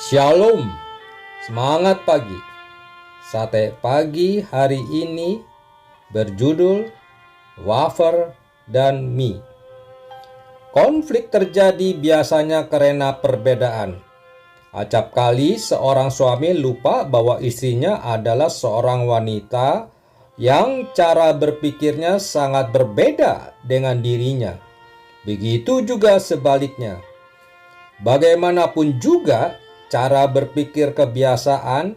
Shalom, semangat pagi. Sate pagi hari ini berjudul wafer dan mie. Konflik terjadi biasanya karena perbedaan. Acap kali seorang suami lupa bahwa istrinya adalah seorang wanita yang cara berpikirnya sangat berbeda dengan dirinya. Begitu juga sebaliknya. Bagaimanapun juga, cara berpikir, kebiasaan,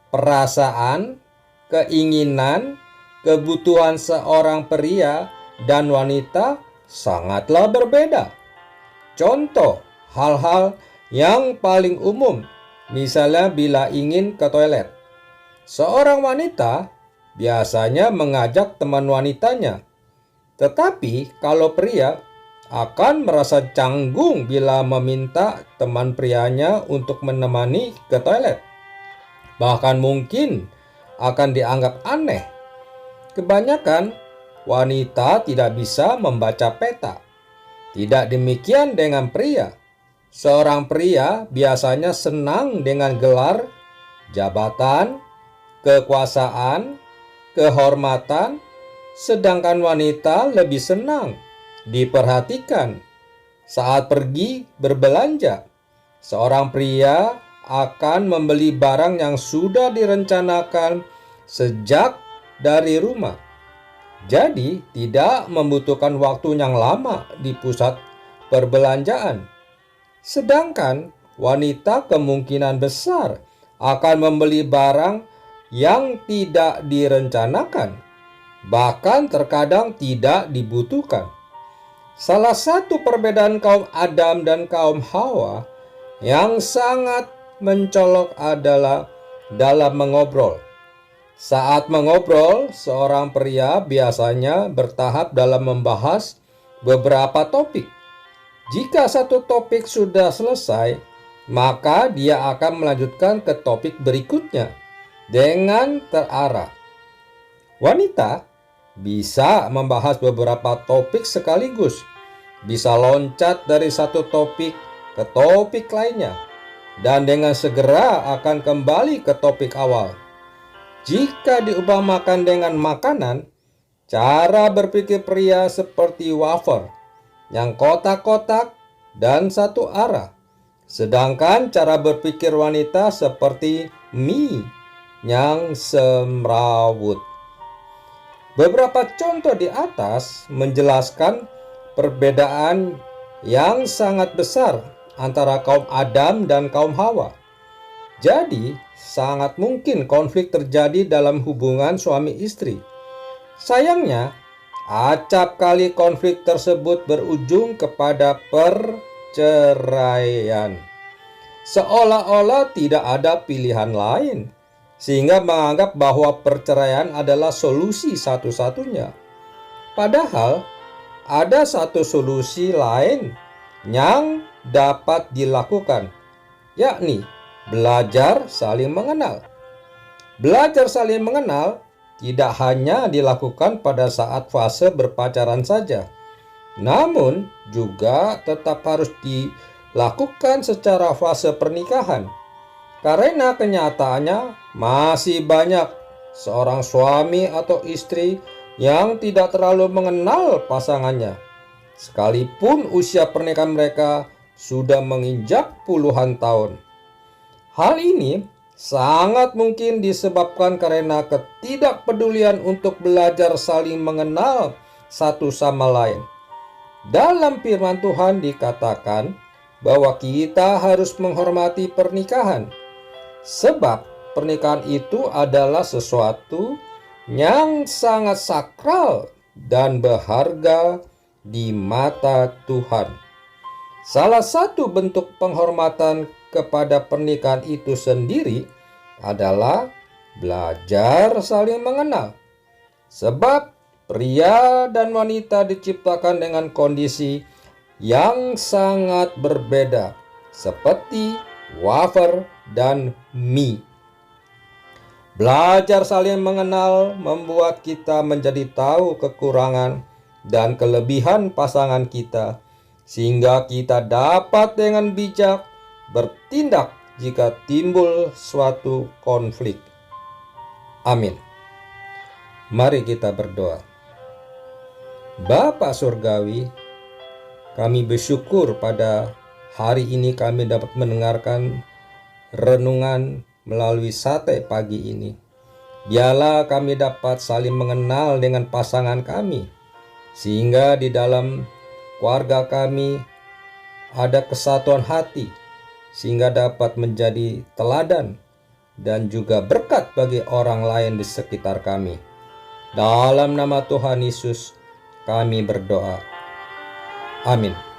perasaan, keinginan, kebutuhan seorang pria dan wanita sangatlah berbeda. Contoh, hal-hal yang paling umum, misalnya bila ingin ke toilet. Seorang wanita biasanya mengajak teman wanitanya, tetapi kalau pria akan merasa canggung bila meminta teman prianya untuk menemani ke toilet. Bahkan mungkin akan dianggap aneh. Kebanyakan wanita tidak bisa membaca peta. Tidak demikian dengan pria. Seorang pria biasanya senang dengan gelar, jabatan, kekuasaan, kehormatan, sedangkan wanita lebih senang diperhatikan. Saat pergi berbelanja, seorang pria akan membeli barang yang sudah direncanakan sejak dari rumah. Jadi tidak membutuhkan waktu yang lama di pusat perbelanjaan. Sedangkan wanita kemungkinan besar akan membeli barang yang tidak direncanakan, bahkan terkadang tidak dibutuhkan. Salah satu perbedaan kaum Adam dan kaum Hawa yang sangat mencolok adalah dalam mengobrol. Saat mengobrol, seorang pria biasanya bertahap dalam membahas beberapa topik. Jika satu topik sudah selesai, maka dia akan melanjutkan ke topik berikutnya dengan terarah. Wanita bisa membahas beberapa topik sekaligus, bisa loncat dari satu topik ke topik lainnya, dan dengan segera akan kembali ke topik awal. Jika diumpamakan dengan makanan, cara berpikir pria seperti wafer yang kotak-kotak dan satu arah, sedangkan cara berpikir wanita seperti mie yang semrawut. Beberapa contoh di atas menjelaskan perbedaan yang sangat besar antara kaum Adam dan kaum Hawa. Jadi, sangat mungkin konflik terjadi dalam hubungan suami istri. Sayangnya, acap kali konflik tersebut berujung kepada perceraian. Seolah-olah tidak ada pilihan lain, sehingga menganggap bahwa perceraian adalah solusi satu-satunya. Padahal, ada satu solusi lain yang dapat dilakukan, yakni belajar saling mengenal. Belajar saling mengenal tidak hanya dilakukan pada saat fase berpacaran saja, namun juga tetap harus dilakukan secara fase pernikahan. Karena kenyataannya masih banyak seorang suami atau istri yang tidak terlalu mengenal pasangannya, sekalipun usia pernikahan mereka sudah menginjak puluhan tahun. Hal ini sangat mungkin disebabkan karena ketidakpedulian untuk belajar saling mengenal satu sama lain. Dalam firman Tuhan dikatakan bahwa kita harus menghormati pernikahan, sebab pernikahan itu adalah sesuatu yang sangat sakral dan berharga di mata Tuhan. Salah satu bentuk penghormatan kepada pernikahan itu sendiri adalah belajar saling mengenal. Sebab pria dan wanita diciptakan dengan kondisi yang sangat berbeda, seperti wafer dan mie. Belajar saling mengenal membuat kita menjadi tahu kekurangan dan kelebihan pasangan kita, sehingga kita dapat dengan bijak bertindak jika timbul suatu konflik. Amin. Mari kita berdoa. Bapa Surgawi, kami bersyukur pada hari ini kami dapat mendengarkan renungan melalui sate pagi ini. Biarlah kami dapat saling mengenal dengan pasangan kami, sehingga di dalam keluarga kami ada kesatuan hati, sehingga dapat menjadi teladan dan juga berkat bagi orang lain di sekitar kami. Dalam nama Tuhan Yesus kami berdoa. Amin.